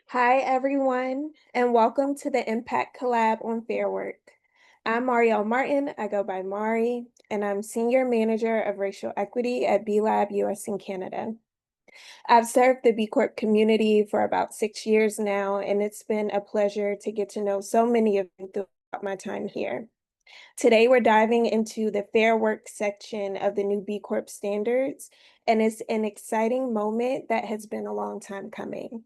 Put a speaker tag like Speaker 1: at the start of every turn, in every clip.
Speaker 1: Hi, everyone, and welcome to the Impact Collab on Fair Work. I'm Marielle Martin. I go by Mari, and I'm Senior Manager of Racial Equity at B-Lab US and Canada. I've served the B Corp community for about 6 years now, and it's been a pleasure to get to know so many of you throughout my time here. Today, we're diving into the Fair Work section of the new B Corp standards, and it's an exciting moment that has been a long time coming.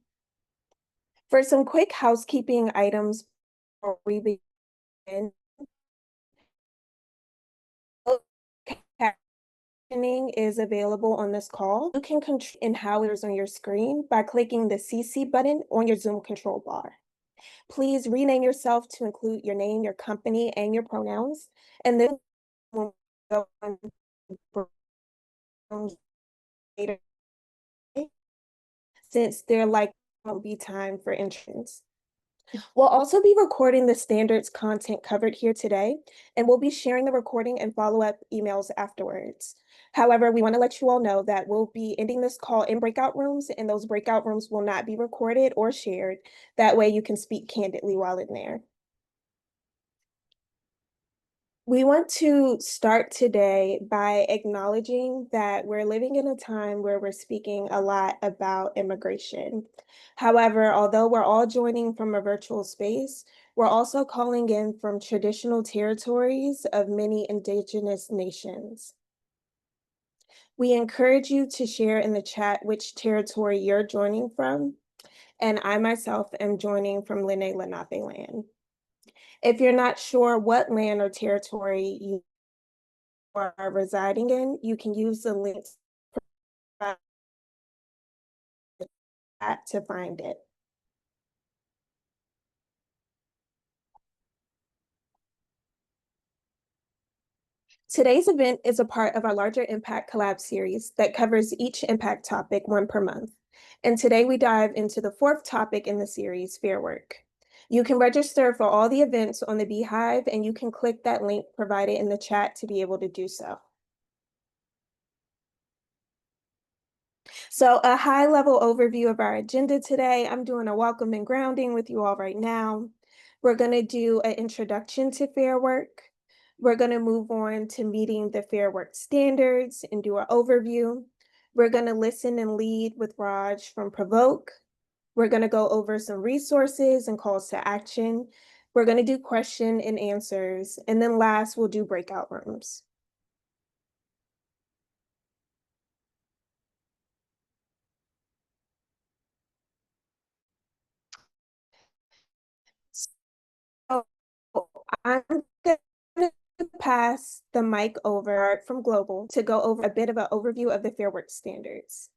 Speaker 1: For some quick housekeeping items before we begin, captioning is available on this call. You can control in how it is on your screen by clicking the CC button on your Zoom control bar. Please rename yourself to include your name, your company, and your pronouns. And this will go later since there likely won't be time for entrance. We'll also be recording the standards content covered here today, and we'll be sharing the recording and follow-up emails afterwards. However, we want to let you all know that we'll be ending this call in breakout rooms, and those breakout rooms will not be recorded or shared. That way you can speak candidly while in there. We want to start today by acknowledging that we're living in a time where we're speaking a lot about immigration. However, although we're all joining from a virtual space, we're also calling in from traditional territories of many indigenous nations. We encourage you to share in the chat which territory you're joining from, and I myself am joining from Lenni Lenape land. If you're not sure what land or territory you are residing in, you can use the links to find it. Today's event is a part of our larger Impact Collab series that covers each Impact topic one per month. And today we dive into the fourth topic in the series, Fair Work. You can register for all the events on the Beehive, and you can click that link provided in the chat to be able to do so. So a high-level overview of our agenda today. I'm doing a welcome and grounding with you all right now. We're going to do an introduction to Fair Work. We're going to move on to meeting the Fair Work standards and do an overview. We're going to listen and lead with Raj from Provoke. We're going to go over some resources and calls to action. We're going to do question and answers. And then last, we'll do breakout rooms. So I'm going to pass the mic over from Global to go over a bit of an overview of the Fair Work standards.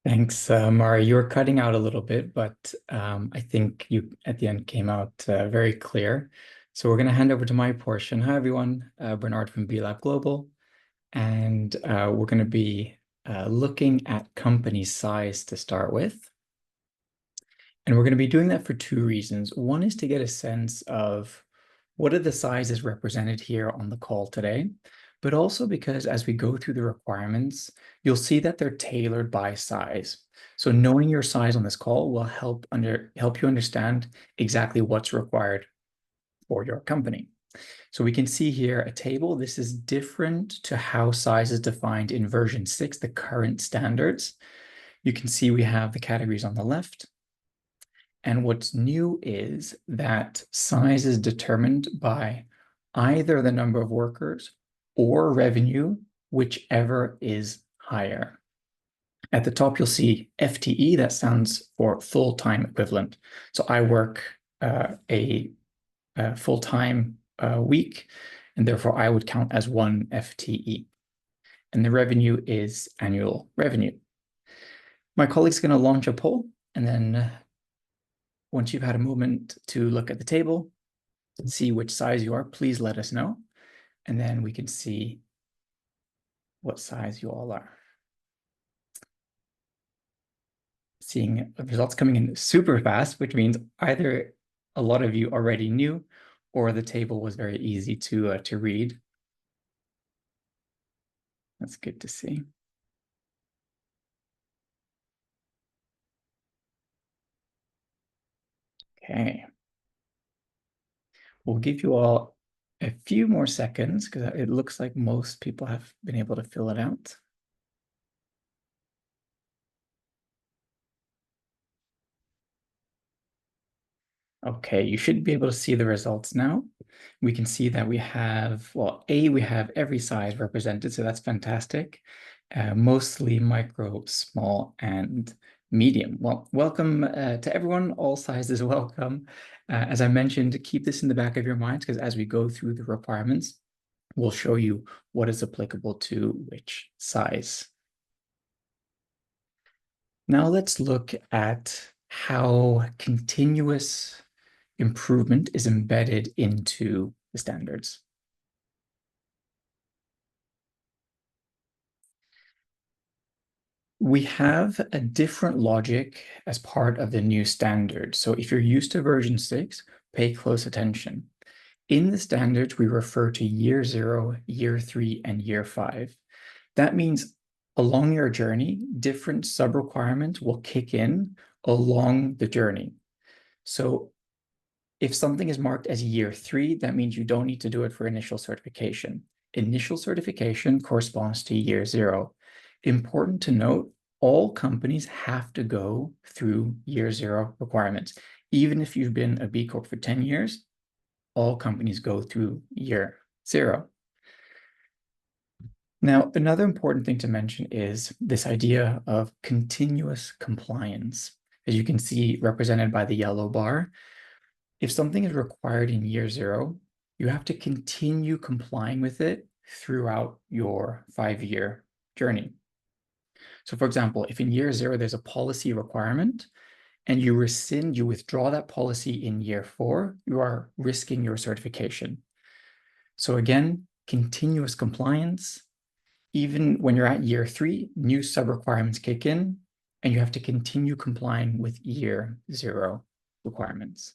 Speaker 2: Thanks, Mari. You were cutting out a little bit, but I think you at the end came out very clear. So we're going to hand over to my portion. Hi, everyone. Bernard from B-Lab Global. And we're going to be looking at company size to start with. And we're going to be doing that for two reasons. One is to get a sense of what are the sizes represented here on the call today, but also because as we go through the requirements, you'll see that they're tailored by size. So knowing your size on this call will help you understand exactly what's required for your company. So we can see here a table. This is different to how size is defined in version 6, the current standards. You can see we have the categories on the left. And what's new is that size is determined by either the number of workers or revenue, whichever is higher. At the top, you'll see FTE, that stands for full-time equivalent. So I work a full-time week, and therefore I would count as one FTE. And the revenue is annual revenue. My colleague's going to launch a poll, and then once you've had a moment to look at the table and see which size you are, please let us know. And then we can see what size you all are. Seeing results coming in super fast, which means either a lot of you already knew or the table was very easy to read. That's good to see. Okay. We'll give you all a few more seconds because it looks like most people have been able to fill it out. Okay, you should be able to see the results now. We can see that we have, well, we have every size represented, so that's fantastic. Mostly micro, small, and medium. Well, welcome to everyone. All sizes welcome. As I mentioned, keep this in the back of your minds because as we go through the requirements, we'll show you what is applicable to which size. Now let's look at how continuous improvement is embedded into the standards. We have a different logic as part of the new standard. So if you're used to version 6, pay close attention. In the standards, we refer to year 0, year 3, and year 5. That means along your journey, different sub-requirements will kick in along the journey. So if something is marked as year 3, that means you don't need to do it for initial certification. Initial certification corresponds to year 0. Important to note, all companies have to go through year 0 requirements. Even if you've been a B Corp for 10 years, all companies go through year 0. Now, another important thing to mention is this idea of continuous compliance. As you can see represented by the yellow bar, if something is required in year 0, you have to continue complying with it throughout your 5-year journey. So for example, if in year 0 there's a policy requirement and you withdraw that policy in year 4, you are risking your certification. So again, continuous compliance. Even when you're at year 3, new sub-requirements kick in, and you have to continue complying with year 0 requirements.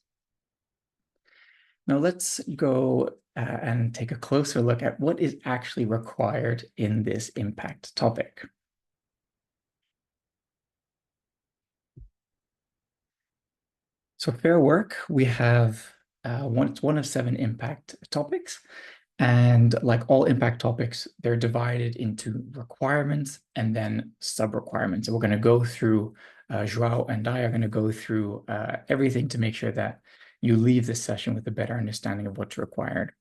Speaker 2: Now let's go and take a closer look at what is actually required in this impact topic. So fair work, we have one of 7 impact topics. And like all impact topics, they're divided into requirements and then sub-requirements. And we're going to go through, Joao and I are going to go through everything to make sure that you leave this session with a better understanding of what's required.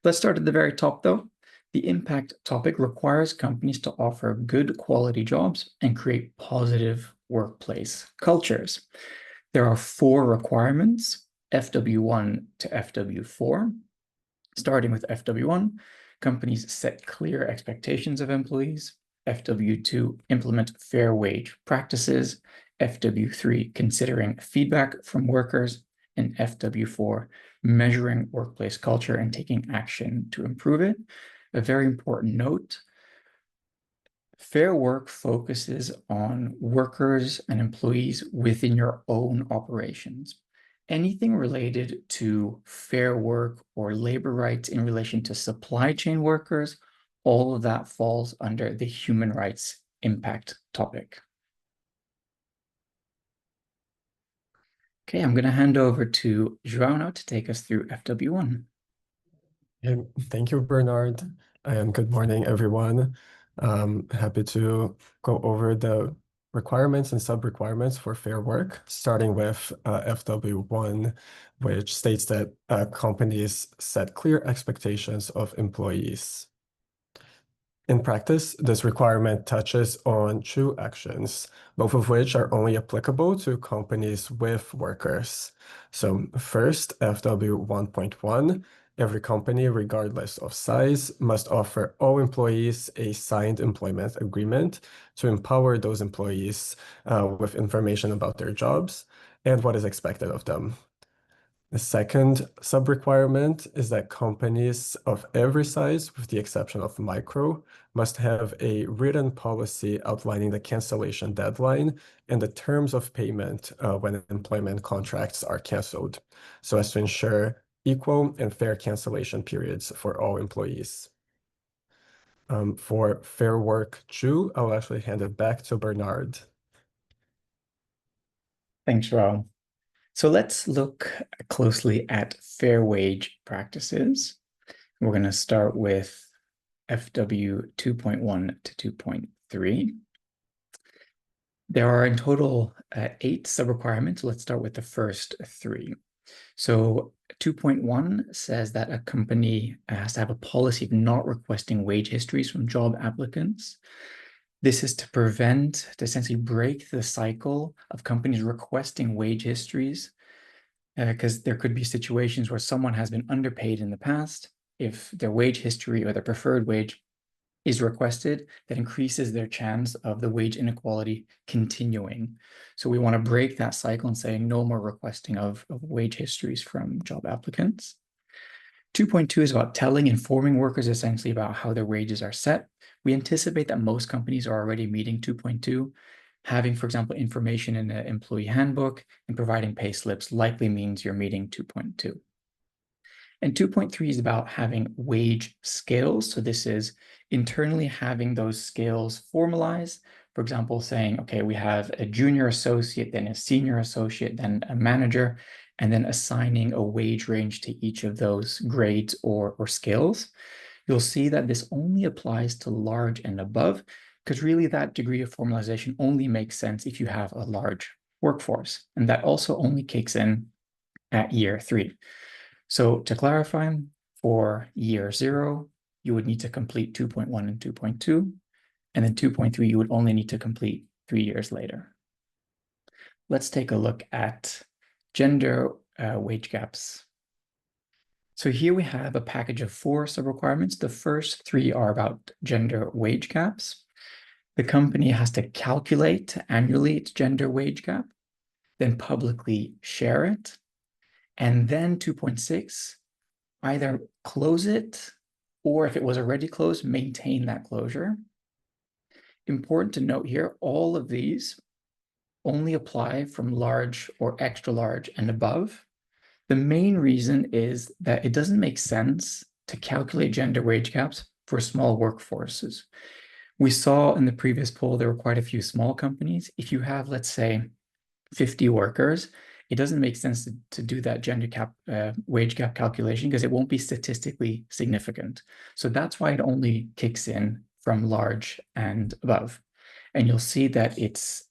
Speaker 2: Let's start at the very top though. The impact topic requires companies to offer good quality jobs and create positive workplace cultures. There are 4 requirements, FW1 to FW4. Starting with FW1, companies set clear expectations of employees. FW2, implement fair wage practices. FW3, considering feedback from workers. And FW4, measuring workplace culture and taking action to improve it. A very important note, fair work focuses on workers and employees within your own operations. Anything related to fair work or labor rights in relation to supply chain workers, all of that falls under the human rights impact topic. Okay, I'm going to hand over to João now to take us through FW1.
Speaker 3: Thank you, Bernard, and good morning, everyone. Happy to go over the requirements and sub-requirements for fair work, starting with FW1, which states that companies set clear expectations of employees. In practice, this requirement touches on 2 actions, both of which are only applicable to companies with workers. So first, FW 1.1, every company, regardless of size, must offer all employees a signed employment agreement to empower those employees with information about their jobs and what is expected of them. The second sub-requirement is that companies of every size, with the exception of micro, must have a written policy outlining the cancellation deadline and the terms of payment when employment contracts are canceled, so as to ensure equal and fair cancellation periods for all employees. For Fair Work 2, I'll actually hand it back to Bernard.
Speaker 2: Thanks, Joao. So let's look closely at fair wage practices. We're going to start with FW 2.1 to 2.3. There are in total 8 sub-requirements. Let's start with the first 3. So 2.1 says that a company has to have a policy of not requesting wage histories from job applicants. This is to essentially break the cycle of companies requesting wage histories, because there could be situations where someone has been underpaid in the past. If their wage history or their preferred wage is requested, that increases their chance of the wage inequality continuing. So we want to break that cycle and say no more requesting of wage histories from job applicants. 2.2 is about informing workers essentially about how their wages are set. We anticipate that most companies are already meeting 2.2. Having, for example, information in an employee handbook and providing pay slips likely means you're meeting 2.2. And 2.3 is about having wage scales. So this is internally having those scales formalized. For example, saying, okay, we have a junior associate, then a senior associate, then a manager, and then assigning a wage range to each of those grades or scales. You'll see that this only applies to large and above, because really that degree of formalization only makes sense if you have a large workforce. And that also only kicks in at year 3. So to clarify, for year 0, you would need to complete 2.1 and 2.2, and then 2.3 you would only need to complete 3 years later. Let's take a look at gender wage gaps. So here we have a package of 4 sub-requirements. The first 3 are about gender wage gaps. The company has to calculate annually its gender wage gap, then publicly share it, and then 2.6, either close it, or if it was already closed, maintain that closure. Important to note here, all of these only apply from large or extra large and above. The main reason is that it doesn't make sense to calculate gender wage gaps for small workforces. We saw in the previous poll, there were quite a few small companies. If you have, let's say, 50 workers, it doesn't make sense to do that wage gap calculation because it won't be statistically significant. So that's why it only kicks in from large and above. And you'll see that it's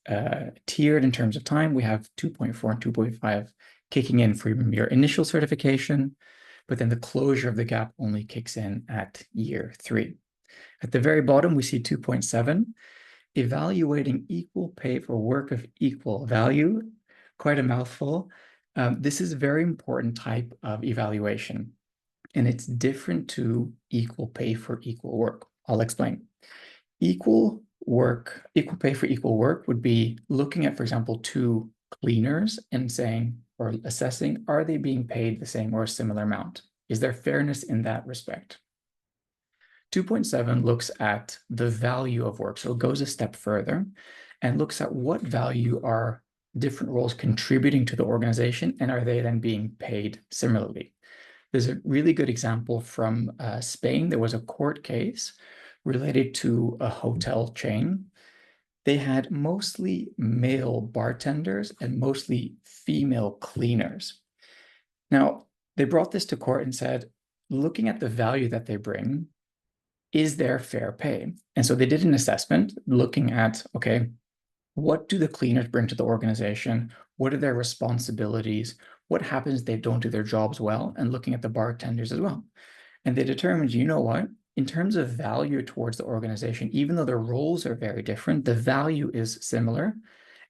Speaker 2: tiered in terms of time. We have 2.4 and 2.5 kicking in from your initial certification, but then the closure of the gap only kicks in at year 3. At the very bottom, we see 2.7, evaluating equal pay for work of equal value. Quite a mouthful. This is a very important type of evaluation, and it's different to equal pay for equal work. I'll explain. Equal pay for equal work would be looking at, for example, 2 cleaners and saying, or assessing, are they being paid the same or a similar amount? Is there fairness in that respect? 2.7 looks at the value of work. So it goes a step further and looks at what value are different roles contributing to the organization, and are they then being paid similarly? There's a really good example from Spain. There was a court case related to a hotel chain. They had mostly male bartenders and mostly female cleaners. Now, they brought this to court and said, looking at the value that they bring, is there fair pay? And so they did an assessment looking at, okay, what do the cleaners bring to the organization? What are their responsibilities? What happens if they don't do their jobs well? And looking at the bartenders as well. And they determined, you know what? In terms of value towards the organization, even though their roles are very different, the value is similar,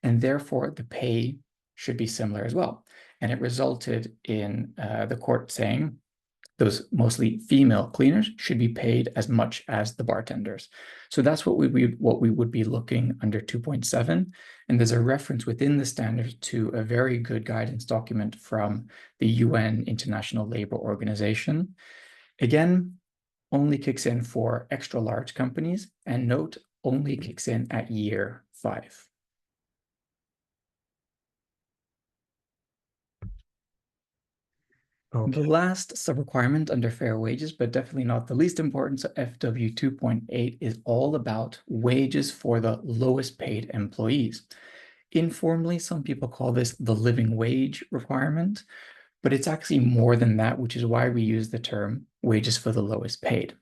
Speaker 2: and therefore the pay should be similar as well. And it resulted in the court saying those mostly female cleaners should be paid as much as the bartenders. So that's what we would be looking under 2.7. And there's a reference within the standards to a very good guidance document from the UN International Labour Organization. Again, only kicks in for extra large companies, and note, only kicks in at year 5. The
Speaker 3: Okay.
Speaker 2: last sub-requirement under fair wages, but definitely not the least important, so FW 2.8 is all about wages for the lowest paid employees. Informally, some people call this the living wage requirement, but it's actually more than that, which is why we use the term wages for the lowest paid.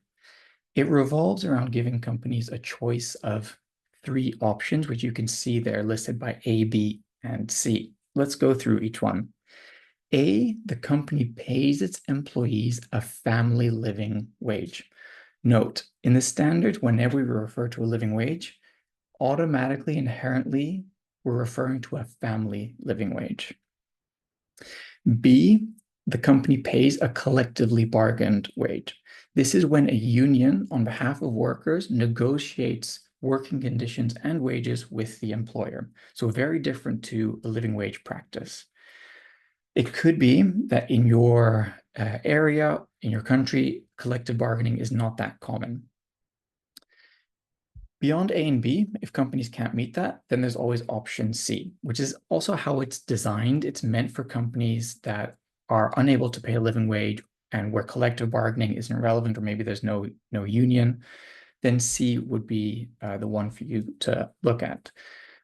Speaker 2: It revolves around giving companies a choice of three options, which you can see there listed by A, B, and C. Let's go through each one. A, the company pays its employees a family living wage. Note, in the standard, whenever we refer to a living wage, automatically, inherently, we're referring to a family living wage. B, the company pays a collectively bargained wage. This is when a union, on behalf of workers, negotiates working conditions and wages with the employer. So very different to a living wage practice. It could be that in your area, in your country, collective bargaining is not that common. Beyond A and B, if companies can't meet that, then there's always option C, which is also how it's designed. It's meant for companies that are unable to pay a living wage and where collective bargaining isn't relevant, or maybe there's no union, then C would be the one for you to look at.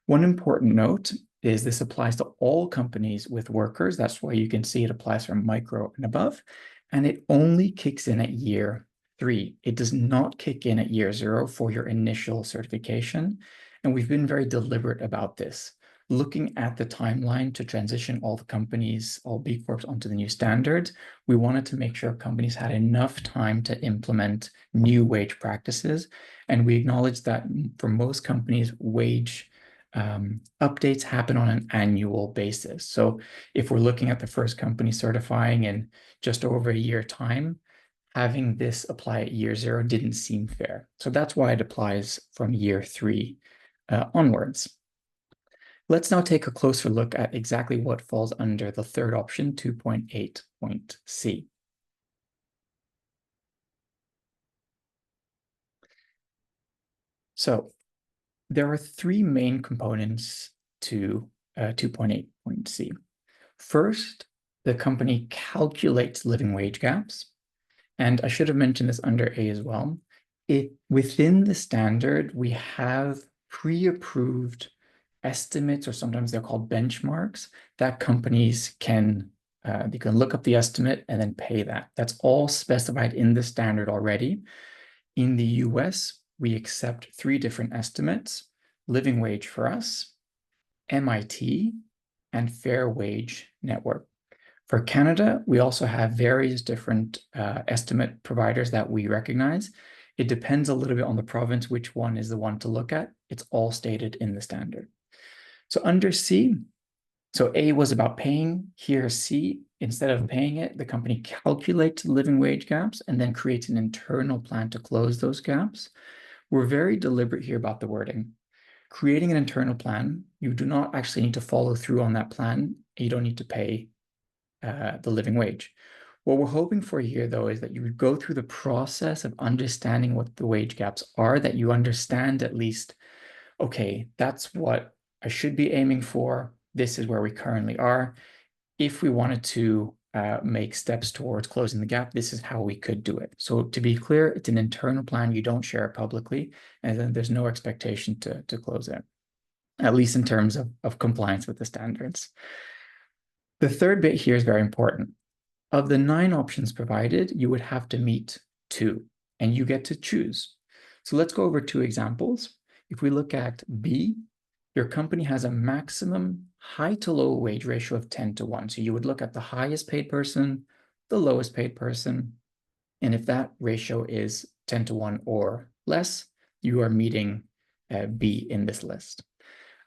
Speaker 2: One important note is this applies to all companies with workers. That's why you can see it applies for micro and above, and it only kicks in at year 3. It does not kick in at year 0 for your initial certification, and we've been very deliberate about this. Looking at the timeline to transition all the companies, all B Corps onto the new standards, we wanted to make sure companies had enough time to implement new wage practices, and we acknowledge that for most companies, wage updates happen on an annual basis. So if we're looking at the first company certifying in just over a year time, having this apply at year 0 didn't seem fair. So that's why it applies from year 3 onwards. Let's now take a closer look at exactly what falls under the third option, 2.8.C. So there are 3 main components to 2.8.C. First, the company calculates living wage gaps. And I should have mentioned this under A as well. Within the standard, we have pre-approved estimates, or sometimes they're called benchmarks, that companies can they can look up the estimate and then pay that. That's all specified in the standard already. In the US, we accept 3 different estimates: living wage for us, MIT, and Fair Wage Network. For Canada, we also have various different estimate providers that we recognize. It depends a little bit on the province which one is the one to look at. It's all stated in the standard. So under C, so A was about paying. Here C, instead of paying it, the company calculates living wage gaps and then creates an internal plan to close those gaps. We're very deliberate here about the wording. Creating an internal plan, you do not actually need to follow through on that plan. You don't need to pay the living wage. What we're hoping for here, though, is that you would go through the process of understanding what the wage gaps are, that you understand at least, okay, that's what I should be aiming for. This is where we currently are. If we wanted to make steps towards closing the gap, this is how we could do it. So to be clear, it's an internal plan. You don't share it publicly, and then there's no expectation to close it, at least in terms of compliance with the standards. The third bit here is very important. Of the 9 options provided, you would have to meet 2, and you get to choose. So let's go over 2 examples. If we look at B, your company has a maximum high to low wage ratio of 10:1. So you would look at the highest paid person, the lowest paid person, and if that ratio is 10:1 or less, you are meeting B in this list.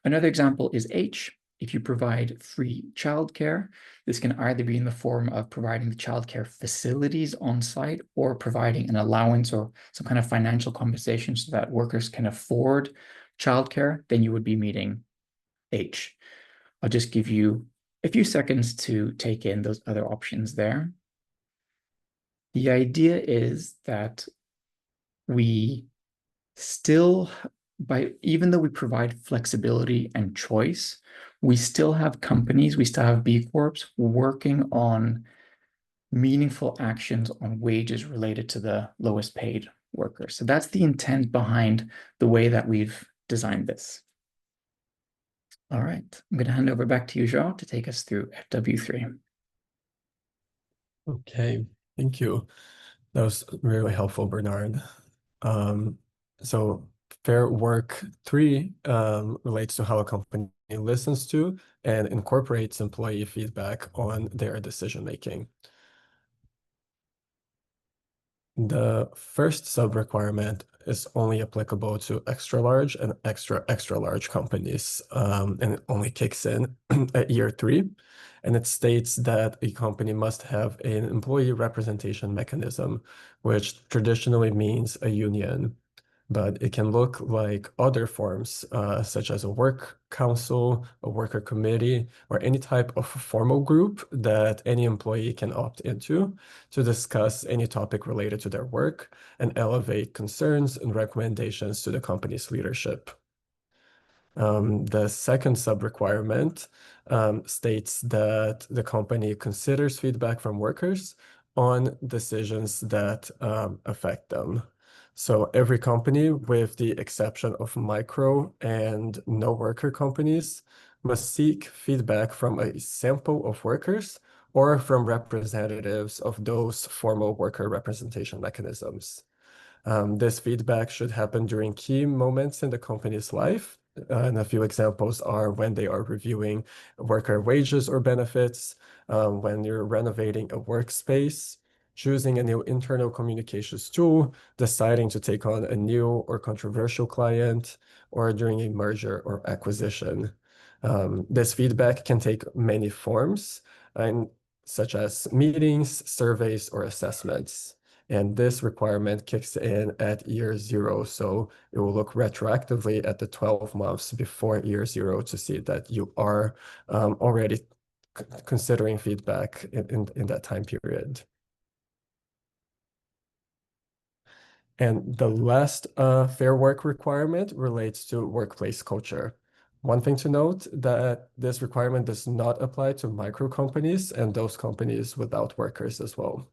Speaker 2: Another example is H. If you provide free childcare, this can either be in the form of providing the childcare facilities on site or providing an allowance or some kind of financial compensation so that workers can afford childcare, then you would be meeting H. I'll just give you a few seconds to take in those other options there. The idea is that we still, even though we provide flexibility and choice, we still have companies, we still have B Corps working on meaningful actions on wages related to the lowest paid workers. So that's the intent behind the way that we've designed this. All right, I'm going to hand over back to you, João, to take us through FW3.
Speaker 3: Okay, thank you. That was really helpful, Bernard. So Fair Work 3 relates to how a company listens to and incorporates employee feedback on their decision making. The first sub-requirement is only applicable to extra large and extra large companies, and it only kicks in at year 3. And it states that a company must have an employee representation mechanism, which traditionally means a union, but it can look like other forms, such as a work council, a worker committee, or any type of formal group that any employee can opt into to discuss any topic related to their work and elevate concerns and recommendations to the company's leadership. The second sub-requirement states that the company considers feedback from workers on decisions that affect them. So every company, with the exception of micro and no worker companies, must seek feedback from a sample of workers or from representatives of those formal worker representation mechanisms. This feedback should happen during key moments in the company's life. And a few examples are when they are reviewing worker wages or benefits, when you're renovating a workspace, choosing a new internal communications tool, deciding to take on a new or controversial client, or during a merger or acquisition. This feedback can take many forms, and such as meetings, surveys, or assessments. And this requirement kicks in at year 0. So it will look retroactively at the 12 months before year 0 to see that you are already considering feedback in that time period. And the last Fair Work requirement relates to workplace culture. One thing to note that this requirement does not apply to micro companies and those companies without workers as well.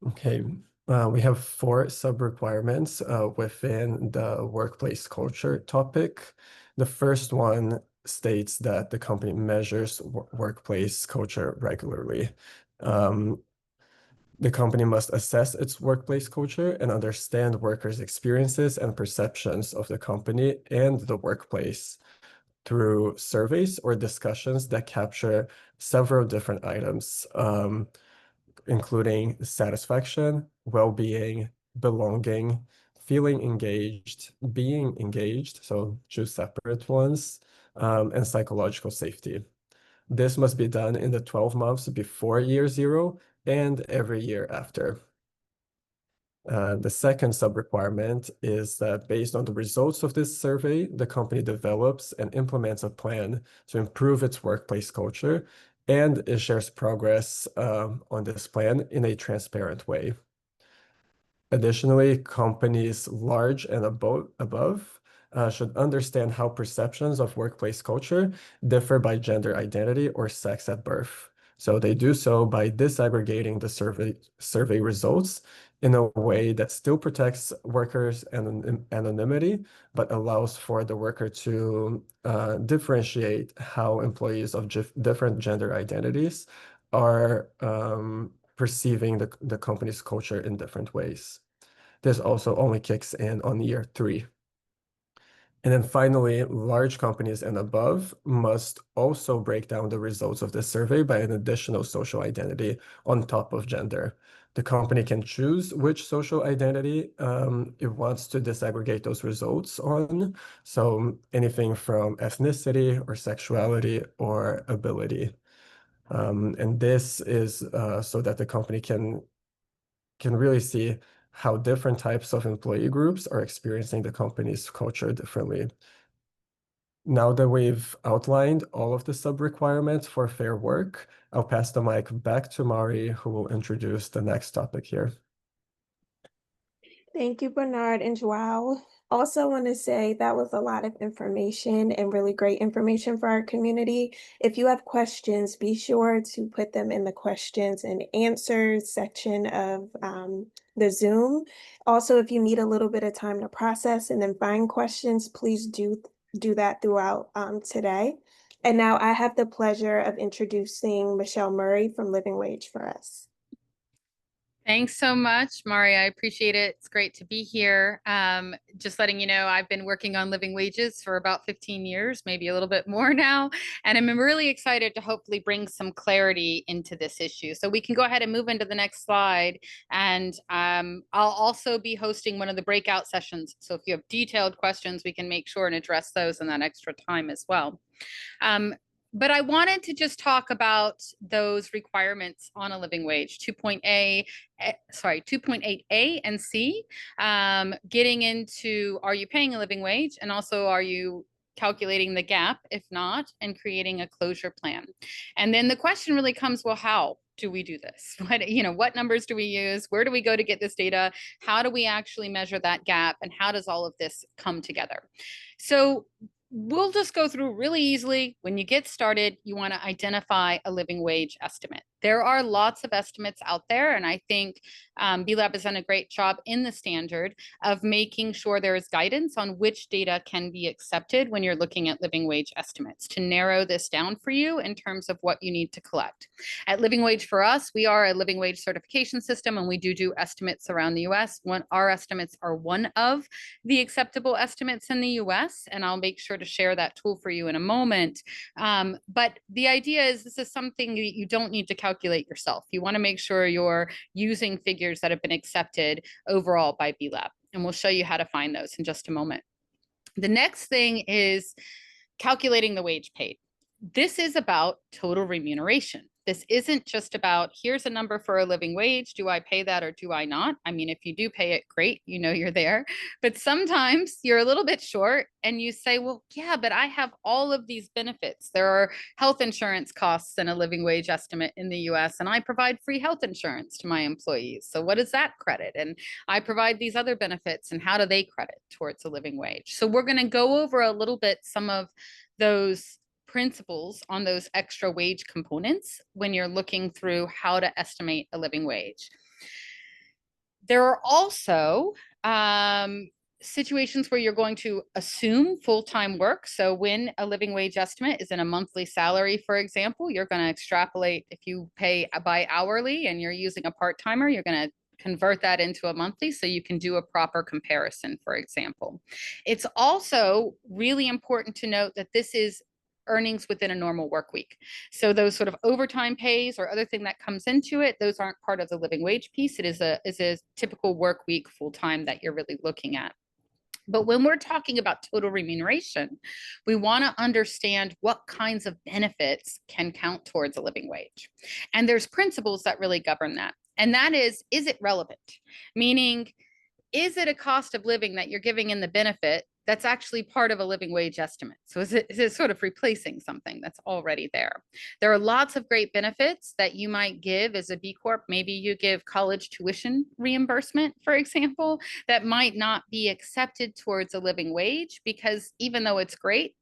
Speaker 3: Okay, we have 4 sub-requirements within the workplace culture topic. The first one states that the company measures workplace culture regularly. The company must assess its workplace culture and understand workers' experiences and perceptions of the company and the workplace through surveys or discussions that capture several different items, including satisfaction, well-being, belonging, feeling engaged, being engaged, so choose separate ones, and psychological safety. This must be done in the 12 months before year 0 and every year after. The second sub-requirement is that based on the results of this survey, the company develops and implements a plan to improve its workplace culture, and it shares progress on this plan in a transparent way. Additionally, companies large and above should understand how perceptions of workplace culture differ by gender identity or sex at birth. So they do so by disaggregating the survey results in a way that still protects workers' anonymity, but allows for the worker to differentiate how employees of different gender identities are perceiving the company's culture in different ways. This also only kicks in on year 3. And then finally, large companies and above must also break down the results of this survey by an additional social identity on top of gender. The company can choose which social identity it wants to disaggregate those results on. So anything from ethnicity or sexuality or ability. And this is so that the company can really see how different types of employee groups are experiencing the company's culture differently. Now that we've outlined all of the sub-requirements for fair work, I'll pass the mic back to Mari, who will introduce the next topic here.
Speaker 1: Thank you, Bernard and Joao. Also want to say that was a lot of information and really great information for our community. If you have questions, be sure to put them in the questions and answers section of the Zoom. Also, if you need a little bit of time to process and then find questions, please do that throughout today. And now I have the pleasure of introducing Michelle Murray from Living Wage for us.
Speaker 4: Thanks so much, Mari. I appreciate it. It's great to be here. Just letting you know, I've been working on living wages for about 15 years, maybe a little bit more now. And I'm really excited to hopefully bring some clarity into this issue. So we can go ahead and move into the next slide. And I'll also be hosting one of the breakout sessions. So if you have detailed questions, we can make sure and address those in that extra time as well. But I wanted to just talk about those requirements on a living wage, 2.8A and C, getting into, are you paying a living wage? And also, are you calculating the gap? If not, and creating a closure plan. And then the question really comes, well, how do we do this? What numbers do we use? Where do we go to get this data? How do we actually measure that gap? And how does all of this come together? So we'll just go through really easily. When you get started, you want to identify a living wage estimate. There are lots of estimates out there, and I think BLab has done a great job in the standard of making sure there is guidance on which data can be accepted when you're looking at living wage estimates to narrow this down for you in terms of what you need to collect. At Living Wage for us, we are a living wage certification system, and we do estimates around the US. Our estimates are one of the acceptable estimates in the US, and I'll make sure to share that tool for you in a moment. But the idea is this is something that you don't need to calculate yourself. You want to make sure you're using figures that have been accepted overall by BLab, and we'll show you how to find those in just a moment. The next thing is calculating the wage paid. This is about total remuneration. This isn't just about, here's a number for a living wage. Do I pay that or do I not? I mean, if you do pay it, great, you're there. But sometimes you're a little bit short and you say, well, yeah, but I have all of these benefits. There are health insurance costs in a living wage estimate in the US, and I provide free health insurance to my employees. So what does that credit? And I provide these other benefits, and how do they credit towards a living wage? So we're going to go over a little bit some of those principles on those extra wage components when you're looking through how to estimate a living wage. There are also situations where you're going to assume full-time work. So when a living wage estimate is in a monthly salary, for example, you're going to extrapolate. If you pay by hourly and you're using a part-timer, you're going to convert that into a monthly so you can do a proper comparison, for example. It's also really important to note that this is earnings within a normal work week. So those sort of overtime pays or other thing that comes into it, those aren't part of the living wage piece. It is a typical work week full time that you're really looking at. But when we're talking about total remuneration, we want to understand what kinds of benefits can count towards a living wage. And there's principles that really govern that. And that is it relevant? Meaning, is it a cost of living that you're giving in the benefit that's actually part of a living wage estimate? So is it sort of replacing something that's already there? There are lots of great benefits that you might give as a B Corp. Maybe you give college tuition reimbursement, for example, that might not be accepted towards a living wage because even though it's great,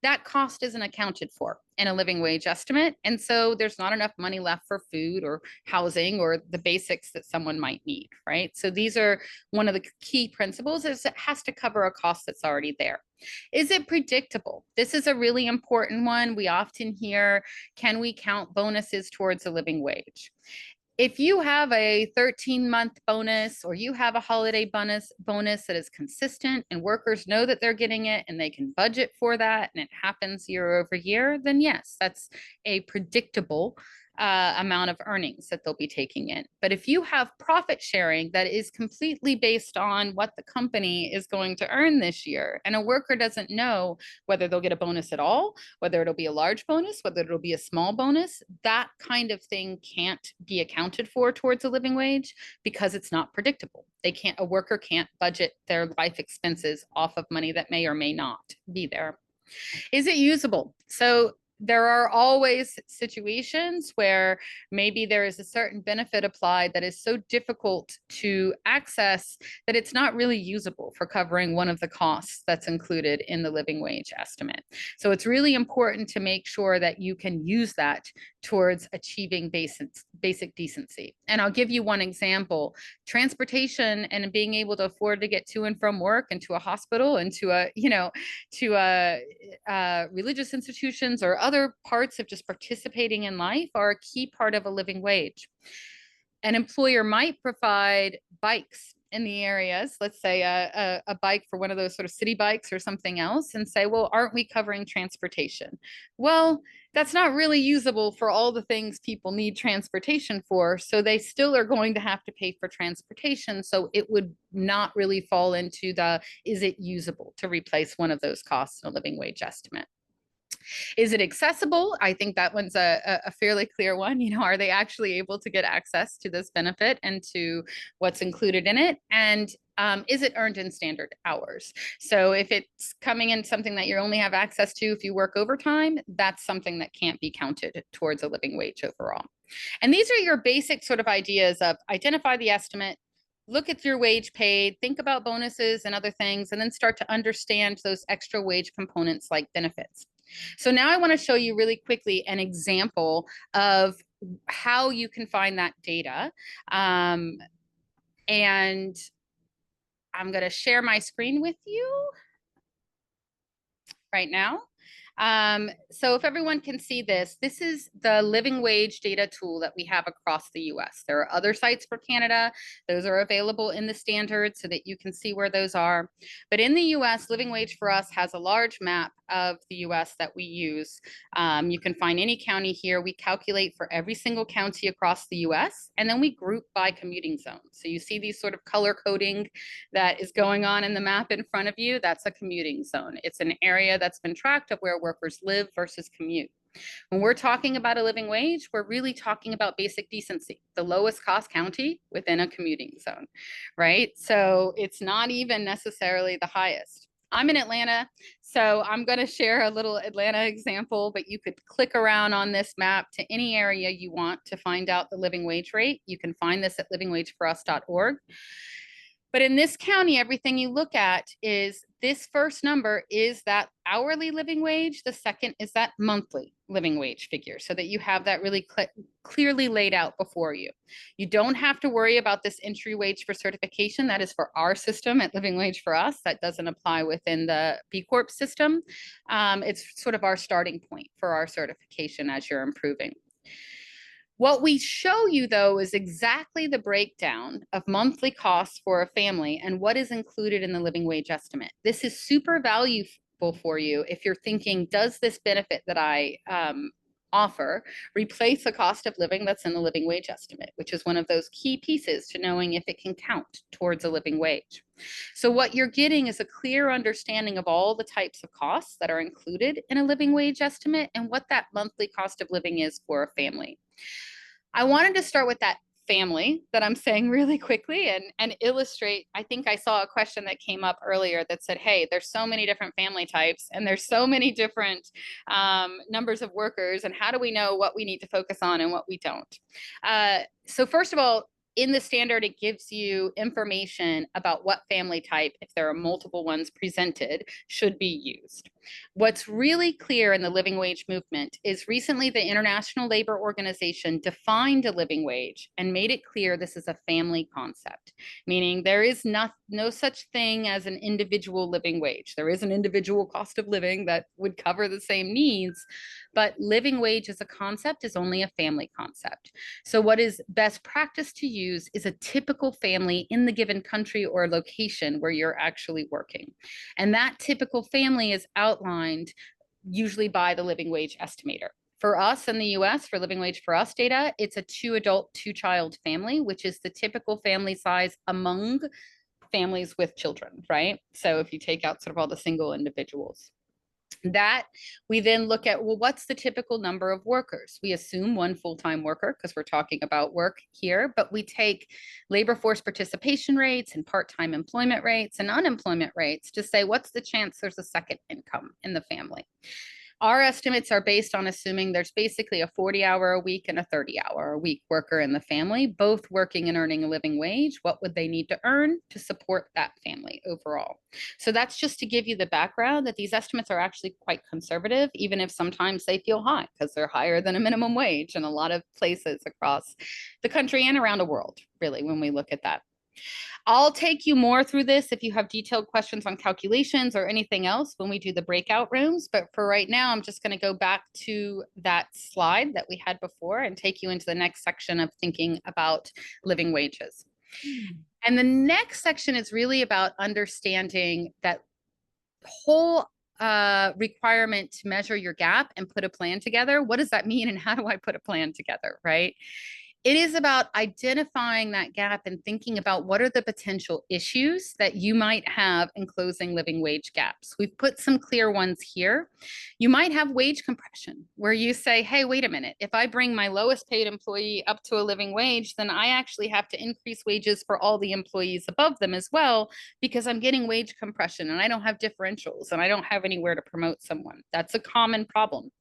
Speaker 4: that cost isn't accounted for in a living wage estimate. And so there's not enough money left for food or housing or the basics that someone might need, right? So these are one of the key principles is it has to cover a cost that's already there. Is it predictable? This is a really important one. We often hear, can we count bonuses towards a living wage? If you have a 13-month bonus or you have a holiday bonus that is consistent and workers know that they're getting it and they can budget for that and it happens year over year, then yes, that's a predictable amount of earnings that they'll be taking in. But if you have profit sharing that is completely based on what the company is going to earn this year, and a worker doesn't know whether they'll get a bonus at all, whether it'll be a large bonus, whether it'll be a small bonus, that kind of thing can't be accounted for towards a living wage because it's not predictable. A worker can't budget their life expenses off of money that may or may not be there. Is it usable? So there are always situations where maybe there is a certain benefit applied that is so difficult to access that it's not really usable for covering one of the costs that's included in the living wage estimate. So it's really important to make sure that you can use that towards achieving basic decency. And I'll give you one example. Transportation and being able to afford to get to and from work and to a hospital and to a, religious institutions or other parts of just participating in life are a key part of a living wage. An employer might provide bikes in the areas, let's say a bike for one of those sort of city bikes or something else, and say, well, aren't we covering transportation? Well, that's not really usable for all the things people need transportation for. So they still are going to have to pay for transportation. So it would not really fall into the, is it usable to replace one of those costs in a living wage estimate? Is it accessible? I think that one's a fairly clear one. Are they actually able to get access to this benefit and to what's included in it? And is it earned in standard hours? So if it's coming in something that you only have access to if you work overtime, that's something that can't be counted towards a living wage overall. And these are your basic sort of ideas of identify the estimate, look at your wage paid, think about bonuses and other things, and then start to understand those extra wage components like benefits. So now I want to show you really quickly an example of how you can find that data. And I'm going to share my screen with you right now. So if everyone can see this, this is the living wage data tool that we have across the US. There are other sites for Canada. Those are available in the standards so that you can see where those are. But in the US, Living Wage for Us has a large map of the US that we use. You can find any county here. We calculate for every single county across the US, and then we group by commuting zone. So you see these sort of color coding that is going on in the map in front of you. That's a commuting zone. It's an area that's been tracked of where workers live versus commute. When we're talking about a living wage, we're really talking about basic decency, the lowest cost county within a commuting zone, right? So it's not even necessarily the highest. I'm in Atlanta, so I'm going to share a little Atlanta example, but you could click around on this map to any area you want to find out the living wage rate. You can find this at livingwageforus.org. But in this county, everything you look at is this first number is that hourly living wage. The second is that monthly living wage figure, so that you have that really clearly laid out before you. You don't have to worry about this entry wage for certification. That is for our system at Living Wage for Us. That doesn't apply within the B Corp system. It's sort of our starting point for our certification as you're improving. What we show you, though, is exactly the breakdown of monthly costs for a family and what is included in the living wage estimate. This is super valuable for you if you're thinking, does this benefit that I offer replace the cost of living that's in the living wage estimate, which is one of those key pieces to knowing if it can count towards a living wage. So what you're getting is a clear understanding of all the types of costs that are included in a living wage estimate and what that monthly cost of living is for a family. I wanted to start with that family that I'm saying really quickly and illustrate. I think I saw a question that came up earlier that said, hey, there's so many different family types and there's so many different numbers of workers, and how do we know what we need to focus on and what we don't? So first of all, in the standard, it gives you information about what family type, if there are multiple ones presented, should be used. What's really clear in the living wage movement is recently the International Labor Organization defined a living wage and made it clear this is a family concept, meaning there is no such thing as an individual living wage. There is an individual cost of living that would cover the same needs, but living wage as a concept is only a family concept. So what is best practice to use is a typical family in the given country or location where you're actually working. And that typical family is outlined usually by the living wage estimator. For us in the US, for Living Wage for Us data, it's a 2-adult, 2-child family, which is the typical family size among families with children, right? So if you take out sort of all the single individuals. That we then look at, well, what's the typical number of workers? We assume one full-time worker because we're talking about work here, but we take labor force participation rates and part-time employment rates and unemployment rates to say, what's the chance there's a second income in the family? Our estimates are based on assuming there's basically a 40-hour-a-week and a 30-hour-a-week worker in the family, both working and earning a living wage. What would they need to earn to support that family overall? So that's just to give you the background that these estimates are actually quite conservative, even if sometimes they feel high because they're higher than a minimum wage in a lot of places across the country and around the world, really, when we look at that. I'll take you more through this if you have detailed questions on calculations or anything else when we do the breakout rooms. But for right now, I'm just going to go back to that slide that we had before and take you into the next section of thinking about living wages. And the next section is really about understanding that whole requirement to measure your gap and put a plan together. What does that mean? And how do I put a plan together, right? It is about identifying that gap and thinking about what are the potential issues that you might have in closing living wage gaps. We've put some clear ones here. You might have wage compression where you say, hey, wait a minute, if I bring my lowest paid employee up to a living wage, then I actually have to increase wages for all the employees above them as well, because I'm getting wage compression and I don't have differentials and I don't have anywhere to promote someone. That's a common problem.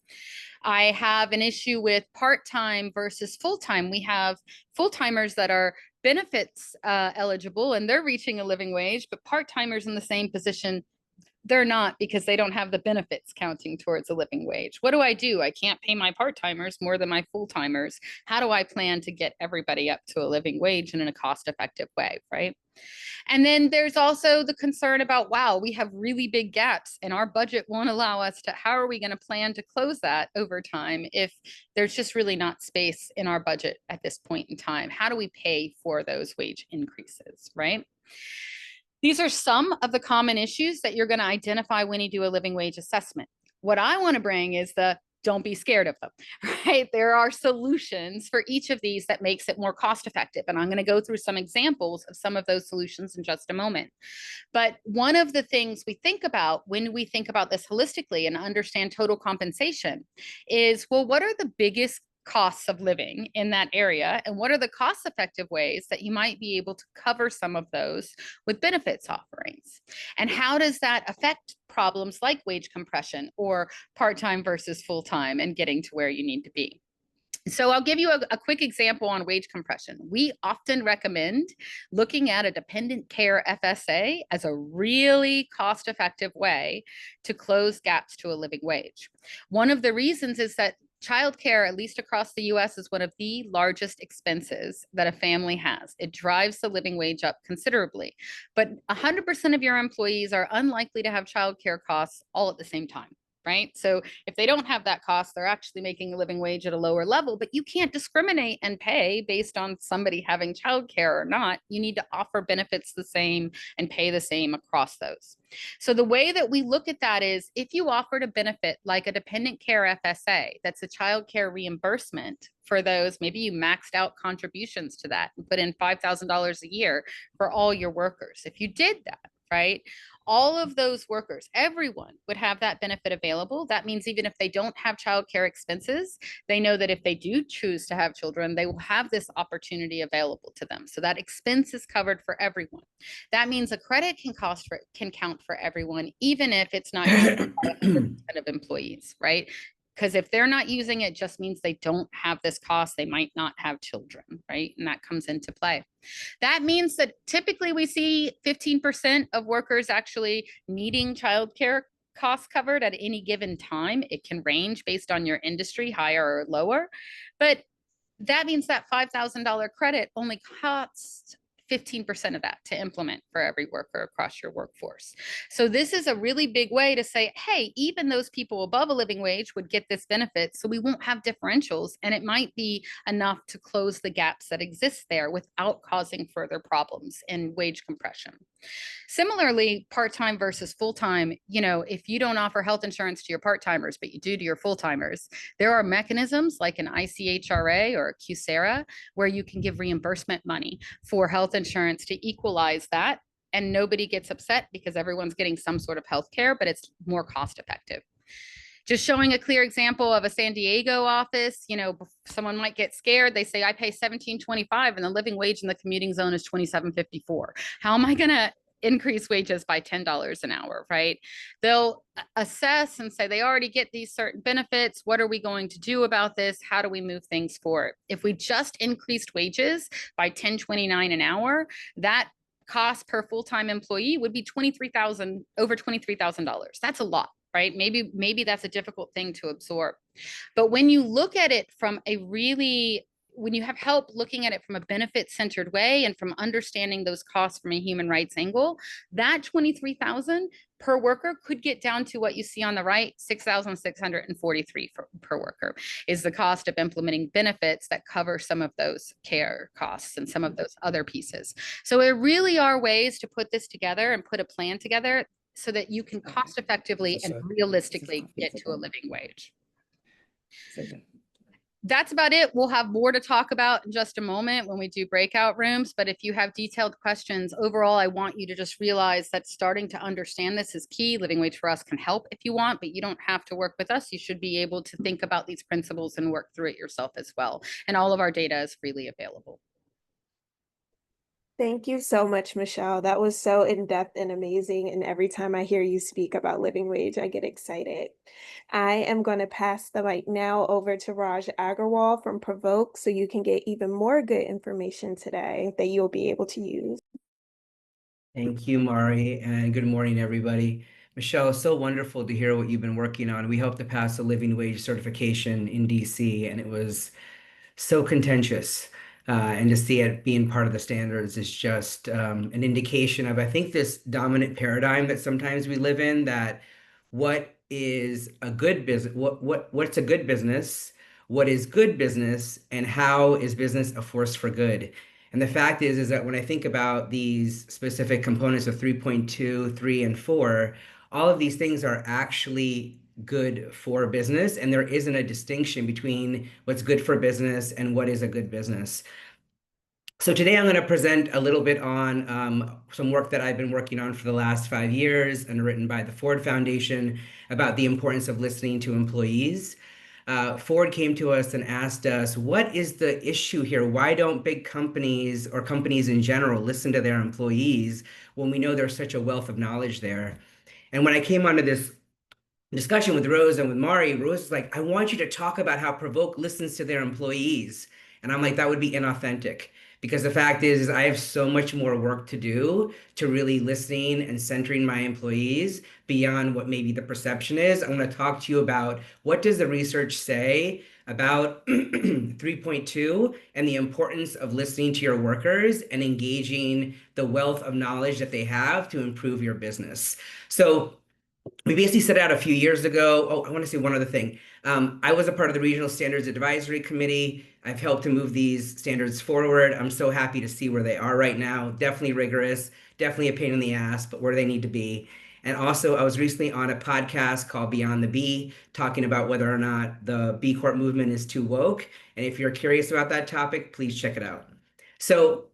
Speaker 4: I have an issue with part-time versus full-time. We have full-timers that are benefits eligible and they're reaching a living wage, but part-timers in the same position, they're not, because they don't have the benefits counting towards a living wage. What do? I can't pay my part-timers more than my full-timers. How do I plan to get everybody up to a living wage and in a cost-effective way, right? And then there's also the concern about, wow, we have really big gaps and our budget won't allow us to, how are we going to plan to close that over time if there's just really not space in our budget at this point in time? How do we pay for those wage increases, right? These are some of the common issues that you're going to identify when you do a living wage assessment. What I want to bring is the don't be scared of them, right? There are solutions for each of these that makes it more cost effective. And I'm going to go through some examples of some of those solutions in just a moment. But one of the things we think about when we think about this holistically and understand total compensation is, well, what are the biggest costs of living in that area? And what are the cost effective ways that you might be able to cover some of those with benefits offerings? And how does that affect problems like wage compression or part-time versus full-time and getting to where you need to be? So I'll give you a quick example on wage compression. We often recommend looking at a dependent care FSA as a really cost-effective way to close gaps to a living wage. One of the reasons is that childcare, at least across the US, is one of the largest expenses that a family has. It drives the living wage up considerably, but 100% of your employees are unlikely to have childcare costs all at the same time. Right? So if they don't have that cost, they're actually making a living wage at a lower level, but you can't discriminate and pay based on somebody having childcare or not. You need to offer benefits the same and pay the same across those. So the way that we look at that is if you offered a benefit like a dependent care FSA, that's a childcare reimbursement for those, maybe you maxed out contributions to that and put in $5,000 a year for all your workers. If you did that, right? All of those workers, everyone would have that benefit available. That means even if they don't have childcare expenses, they know that if they do choose to have children, they will have this opportunity available to them. So that expense is covered for everyone. That means a credit can count for everyone, even if it's not 100% of employees, right? Because if they're not using it, just means they don't have this cost. They might not have children, right? And that comes into play. That means that typically we see 15% of workers actually needing childcare costs covered at any given time. It can range based on your industry, higher or lower. But that means that $5,000 credit only costs 15% of that to implement for every worker across your workforce. So this is a really big way to say, hey, even those people above a living wage would get this benefit, so we won't have differentials, and it might be enough to close the gaps that exist there without causing further problems in wage compression. Similarly, part-time versus full-time, you know, if you don't offer health insurance to your part-timers, but you do to your full-timers, there are mechanisms like an ICHRA or a QSERA where you can give reimbursement money for health insurance to equalize that. And nobody gets upset because everyone's getting some sort of health care, but it's more cost effective. Just showing a clear example of a San Diego office, you know, someone might get scared. They say, I pay $17.25 and the living wage in the commuting zone is $27.54. How am I going to increase wages by $10 an hour, right? They'll assess and say they already get these certain benefits. What are we going to do about this? How do we move things forward? If we just increased wages by $10.29 an hour, that cost per full-time employee would be over $23,000. That's a lot, right? Maybe that's a difficult thing to absorb. But when you look at it from when you have help looking at it from a benefit-centered way and from understanding those costs from a human rights angle, that 23,000 per worker could get down to what you see on the right, 6,643 per worker is the cost of implementing benefits that cover some of those care costs and some of those other pieces. So there really are ways to put this together and put a plan together so that you can cost effectively and realistically get to a living wage. That's about it. We'll have more to talk about in just a moment when we do breakout rooms. But if you have detailed questions, overall, I want you to just realize that starting to understand this is key. Living Wage for Us can help if you want, but you don't have to work with us. You should be able to think about these principles and work through it yourself as well. And all of our data is freely available.
Speaker 1: Thank you so much, Michelle. That was so in-depth and amazing. And every time I hear you speak about living wage, I get excited. I am going to pass the mic now over to Raj Agarwal from Provoke so you can get even more good information today that you'll be able to use.
Speaker 5: Thank you, Mari, and good morning, everybody. Michelle, so wonderful to hear what you've been working on. We hope to pass a living wage certification in DC, and it was so contentious. And to see it being part of the standards is just an indication of, I think, this dominant paradigm that sometimes we live in, that what is a good business, what's a good business, what is good business, and how is business a force for good? And the fact is that when I think about these specific components of 3.2, 3, and 4, all of these things are actually good for business, and there isn't a distinction between what's good for business and what is a good business. So today I'm going to present a little bit on some work that I've been working on for the last 5 years and written by the Ford Foundation about the importance of listening to employees. Ford came to us and asked us, what is the issue here? Why don't big companies or companies in general listen to their employees when we know there's such a wealth of knowledge there? And when I came onto this discussion with Rose and with Mari, Rose was like, I want you to talk about how Provoke listens to their employees. And I'm like, that would be inauthentic. Because the fact is I have so much more work to do to really listening and centering my employees beyond what maybe the perception is. I want to talk to you about what does the research say about 3.2 and the importance of listening to your workers and engaging the wealth of knowledge that they have to improve your business. So we basically set out a few years ago. Oh, I want to say one other thing. I was a part of the Regional Standards Advisory Committee. I've helped to move these standards forward. I'm so happy to see where they are right now. Definitely rigorous, definitely a pain in the ass, but where they need to be. And also, I was recently on a podcast called Beyond the B, talking about whether or not the B Corp movement is too woke. And if you're curious about that topic, please check it out. So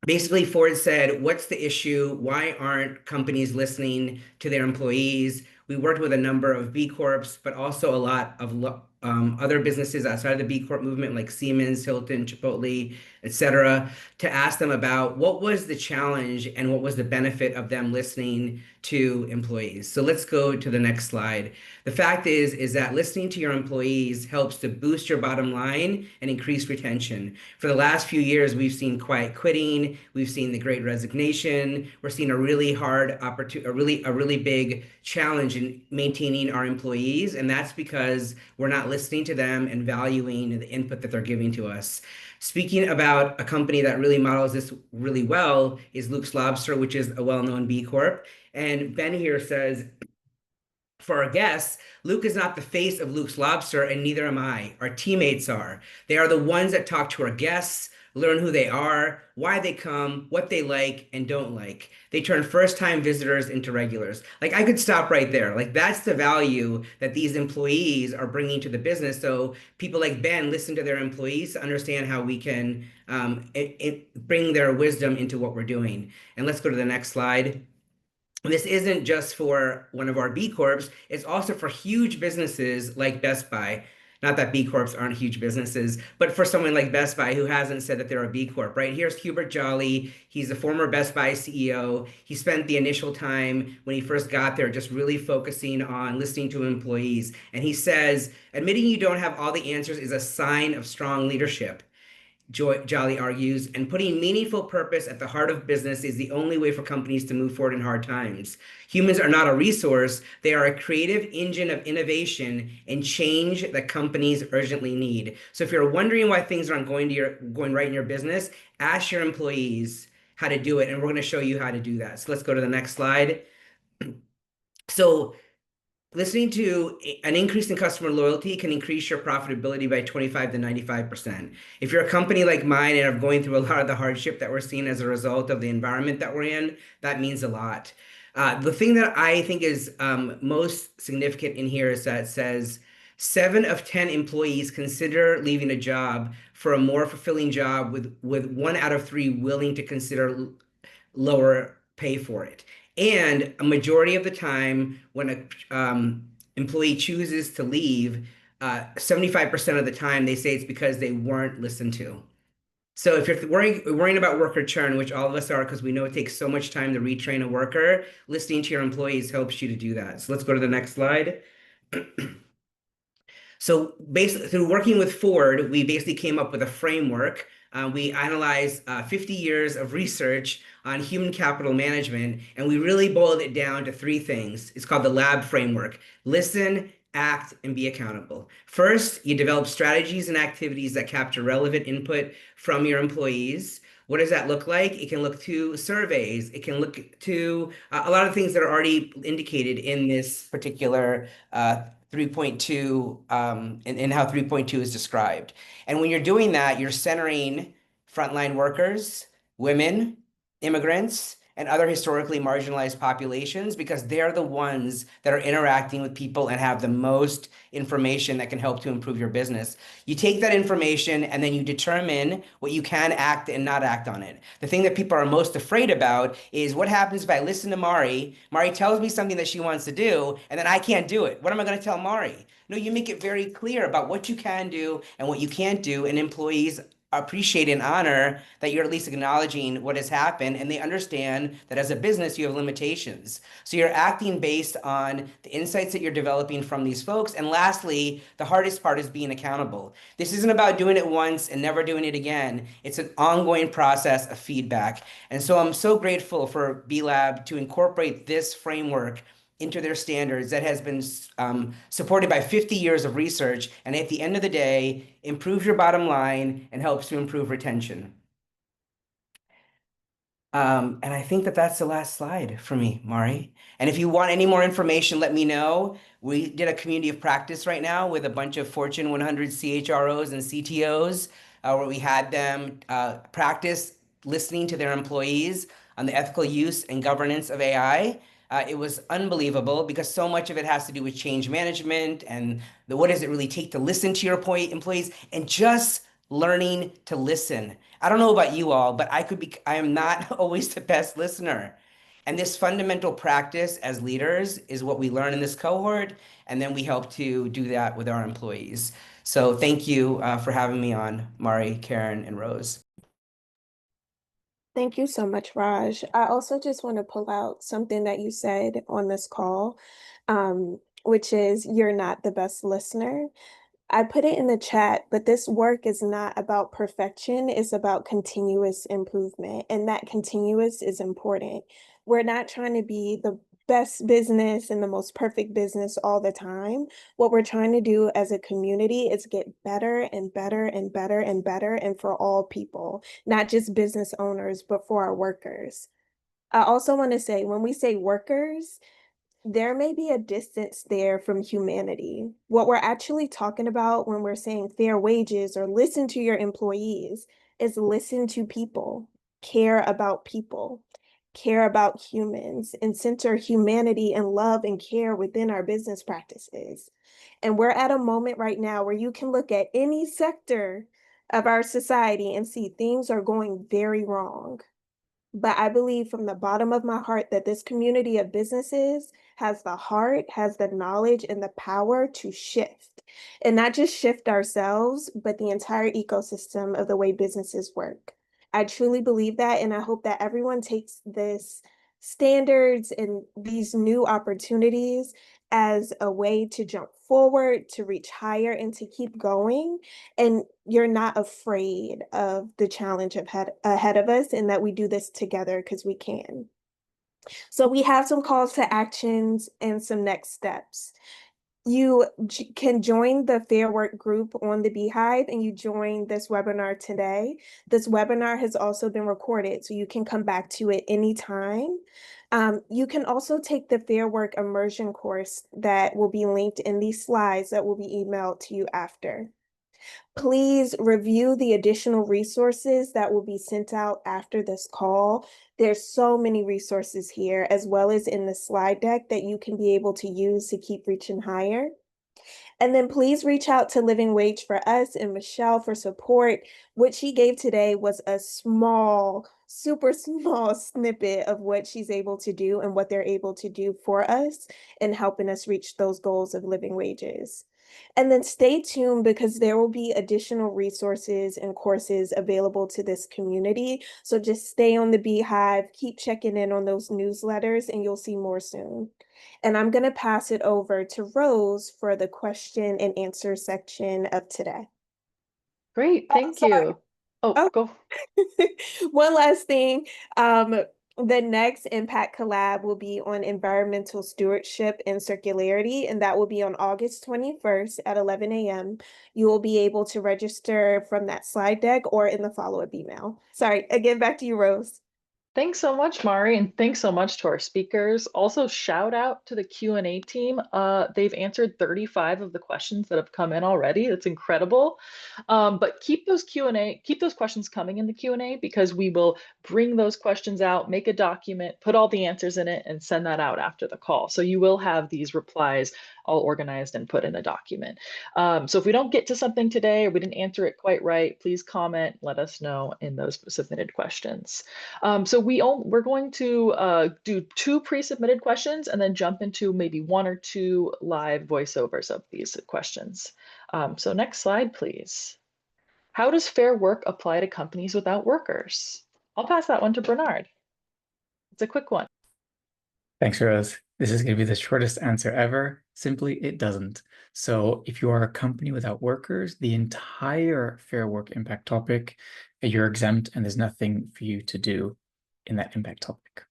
Speaker 5: basically, Ford said, what's the issue? Why aren't companies listening to their employees? We worked with a number of B Corps, but also a lot of other businesses outside of the B Corp movement, like Siemens, Hilton, Chipotle, et cetera, to ask them about what was the challenge and what was the benefit of them listening to employees. So let's go to the next slide. The fact is that listening to your employees helps to boost your bottom line and increase retention. For the last few years, we've seen quiet quitting, we've seen the Great Resignation, we're seeing a really hard opportunity, a really big challenge in maintaining our employees, and that's because we're not listening to them and valuing the input that they're giving to us. Speaking about a company that really models this really well is Luke's Lobster, which is a well-known B Corp. And Ben here says, for our guests, Luke is not the face of Luke's Lobster, and neither am I. Our teammates are. They are the ones that talk to our guests, learn who they are, why they come, what they like and don't like. They turn first-time visitors into regulars. Like, I could stop right there. Like, that's the value that these employees are bringing to the business. So people like Ben listen to their employees to understand how we can bring their wisdom into what we're doing. And let's go to the next slide. This isn't just for one of our B Corps, it's also for huge businesses like Best Buy. Not that B Corps aren't huge businesses, but for someone like Best Buy who hasn't said that they're a B Corp, right? Here's Hubert Jolly. He's a former Best Buy CEO. He spent the initial time when he first got there just really focusing on listening to employees. And he says, admitting you don't have all the answers is a sign of strong leadership. Jolly argues, and putting meaningful purpose at the heart of business is the only way for companies to move forward in hard times. Humans are not a resource, they are a creative engine of innovation and change that companies urgently need. So if you're wondering why things aren't going right in your business, ask your employees how to do it, and we're going to show you how to do that. So let's go to the next slide. So listening to an increase in customer loyalty can increase your profitability by 25 to 95%. If you're a company like mine and are going through a lot of the hardship that we're seeing as a result of the environment that we're in, that means a lot. The thing that I think is most significant in here is that it says 7 of 10 employees consider leaving a job for a more fulfilling job, with 1 out of 3 willing to consider lower pay for it. And a majority of the time, when a employee chooses to leave, 75% of the time they say it's because they weren't listened to. So if you're worrying about worker churn, which all of us are because we know it takes so much time to retrain a worker, listening to your employees helps you to do that. So let's go to the next slide. So basically, through working with Ford, we basically came up with a framework. We analyzed 50 years of research on human capital management, and we really boiled it down to 3 things. It's called the LAB framework: listen, act, and be accountable. First, you develop strategies and activities that capture relevant input from your employees. What does that look like? It can look to surveys. It can look to a lot of things that are already indicated in this particular 3.2 and how 3.2 is described. And when you're doing that, you're centering frontline workers, women, immigrants, and other historically marginalized populations, because they're the ones that are interacting with people and have the most information that can help to improve your business. You take that information and then you determine what you can act and not act on it. The thing that people are most afraid about is what happens if I listen to Mari. Mari tells me something that she wants to do, and then I can't do it. What am I going to tell Mari? No, you make it very clear about what you can do and what you can't do, and employees appreciate and honor that you're at least acknowledging what has happened, and they understand that as a business you have limitations. So you're acting based on the insights that you're developing from these folks. And lastly, the hardest part is being accountable. This isn't about doing it once and never doing it again. It's an ongoing process of feedback. And so I'm so grateful for B-Lab to incorporate this framework into their standards that has been supported by 50 years of research, and at the end of the day, improves your bottom line and helps to improve retention. And I think that that's the last slide for me, Mari. And if you want any more information, let me know. We did a community of practice right now with a bunch of Fortune 100 CHROs and CTOs, where we had them practice listening to their employees on the ethical use and governance of AI. It was unbelievable because so much of it has to do with change management and what does it really take to listen to your employees, and just learning to listen. I don't know about you all, but I am not always the best listener. And this fundamental practice as leaders is what we learn in this cohort, and then we help to do that with our employees. So thank you for having me on, Mari, Karen, and Rose.
Speaker 1: Thank you so much, Raj. I also just want to pull out something that you said on this call, which is you're not the best listener. I put it in the chat, but this work is not about perfection. It's about continuous improvement, and that continuous is important. We're not trying to be the best business and the most perfect business all the time. What we're trying to do as a community is get better and better and better and better, and for all people, not just business owners, but for our workers. I also want to say, when we say workers, there may be a distance there from humanity. What we're actually talking about when we're saying fair wages or listen to your employees is listen to people, care about people, care about humans, and center humanity and love and care within our business practices. And we're at a moment right now where you can look at any sector of our society and see things are going very wrong. But I believe from the bottom of my heart that this community of businesses has the heart, has the knowledge, and the power to shift. And not just shift ourselves, but the entire ecosystem of the way businesses work. I truly believe that, and I hope that everyone takes this standards and these new opportunities as a way to jump forward, to reach higher, and to keep going. And you're not afraid of the challenge ahead of us, and that we do this together because we can. So we have some calls to actions and some next steps. You can join the Fair Work group on the Beehive, and you join this webinar today. This webinar has also been recorded, so you can come back to it anytime. You can also take the Fair Work immersion course that will be linked in these slides that will be emailed to you after. Please review the additional resources that will be sent out after this call. There's so many resources here, as well as in the slide deck that you can be able to use to keep reaching higher. And then please reach out to Living Wage for Us and Michelle for support. What she gave today was a small, super small snippet of what she's able to do and what they're able to do for us in helping us reach those goals of living wages. And then stay tuned because there will be additional resources and courses available to this community. So just stay on the Beehive, keep checking in on those newsletters, and you'll see more soon. And I'm going to pass it over to Rose for the question and answer section of today.
Speaker 6: Great, thank you. Oh, go.
Speaker 1: One last thing. The next Impact Collab will be on environmental stewardship and circularity, and that will be on August 21st at 11 a.m. You will be able to register from that slide deck or in the follow-up email. Sorry, again, back to you, Rose.
Speaker 6: Thanks so much, Mari, and thanks so much to our speakers. Also, shout out to the Q&A team. They've answered 35 of the questions that have come in already. That's incredible. But keep those questions coming in the Q&A because we will bring those questions out, make a document, put all the answers in it, and send that out after the call. So you will have these replies all organized and put in a document. So if we don't get to something today or we didn't answer it quite right, please comment, let us know in those submitted questions. So we're going to do 2 pre-submitted questions and then jump into maybe 1 or 2 live voiceovers of these questions. So next slide, please. How does fair work apply to companies without workers? I'll pass that one to Bernard. It's a quick one.
Speaker 2: Thanks, Rose. This is going to be the shortest answer ever. Simply, it doesn't. So if you are a company without workers, the entire Fair Work impact topic, you're exempt and there's nothing for you to do in that impact topic.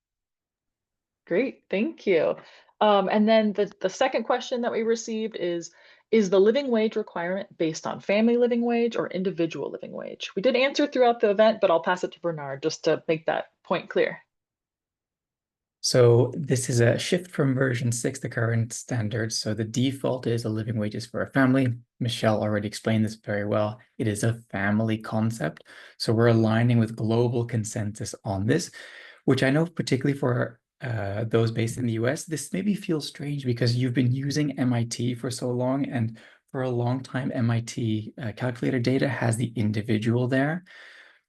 Speaker 6: Great, thank you. And then the second question that we received is the living wage requirement based on family living wage or individual living wage? We did answer throughout the event, but I'll pass it to Bernard just to make that point clear.
Speaker 2: So this is a shift from version 6, the current standard. So the default is a living wages for a family. Michelle already explained this very well. It is a family concept. So we're aligning with global consensus on this, which I know particularly for those based in the US, this maybe feels strange because you've been using MIT for so long, and for a long time, MIT calculator data has the individual there.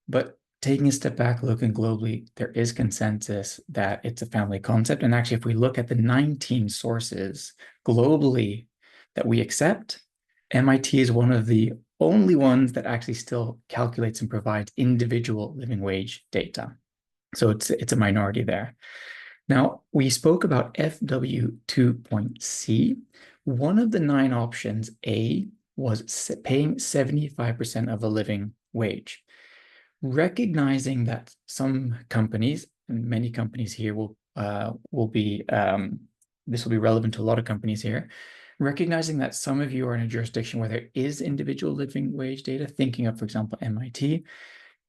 Speaker 2: But taking a step back, looking globally, there is consensus that it's a family concept. And actually, if we look at the 19 sources globally that we accept, MIT is one of the only ones that actually still calculates and provides individual living wage data. So it's a minority there. Now, we spoke about FW2.C. One of the 9 options, A, was paying 75% of a living wage. Recognizing that some companies, and many companies here will be, this will be relevant to a lot of companies here, recognizing that some of you are in a jurisdiction where there is individual living wage data, thinking of, for example, MIT,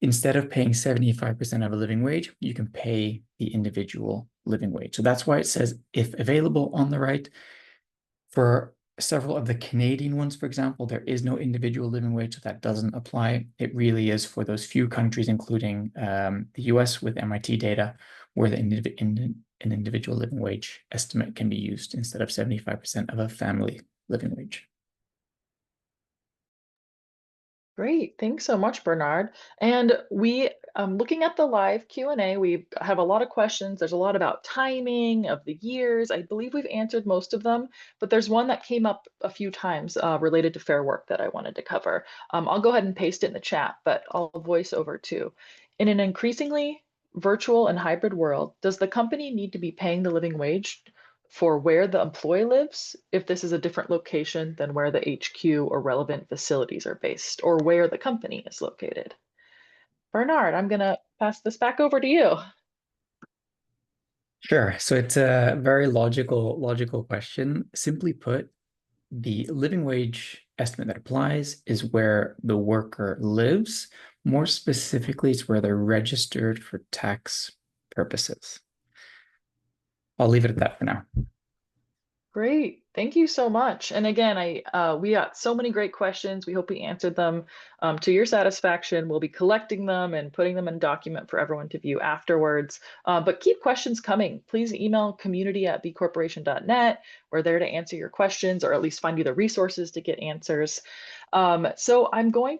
Speaker 2: instead of paying 75% of a living wage, you can pay the individual living wage. So that's why it says, if available on the right. For several of the Canadian ones, for example, there is no individual living wage, so that doesn't apply. It really is for those few countries, including the US with MIT data, where an individual living wage estimate can be used instead of 75% of a family living wage.
Speaker 6: Great, thanks so much, Bernard. And we Looking at the live Q&A, we have a lot of questions. There's a lot about timing of the years. I believe we've answered most of them, but there's one that came up a few times related to fair work that I wanted to cover. I'll go ahead and paste it in the chat, but I'll voice over too. In an increasingly virtual and hybrid world, does the company need to be paying the living wage for where the employee lives if this is a different location than where the HQ or relevant facilities are based, or where the company is located? Bernard, I'm going to pass this back over to you.
Speaker 2: Sure. So it's a very logical question. Simply put, the living wage estimate that applies is where the worker lives. More specifically, it's where they're registered for tax purposes. I'll leave it at that for now.
Speaker 6: Great. Thank you so much. And again, we got so many great questions. We hope we answered them to your satisfaction. We'll be collecting them and putting them in a document for everyone to view afterwards. But keep questions coming. Please email community@bcorporation.net. We're there to answer your questions, or at least find you the resources to get answers. So I'm going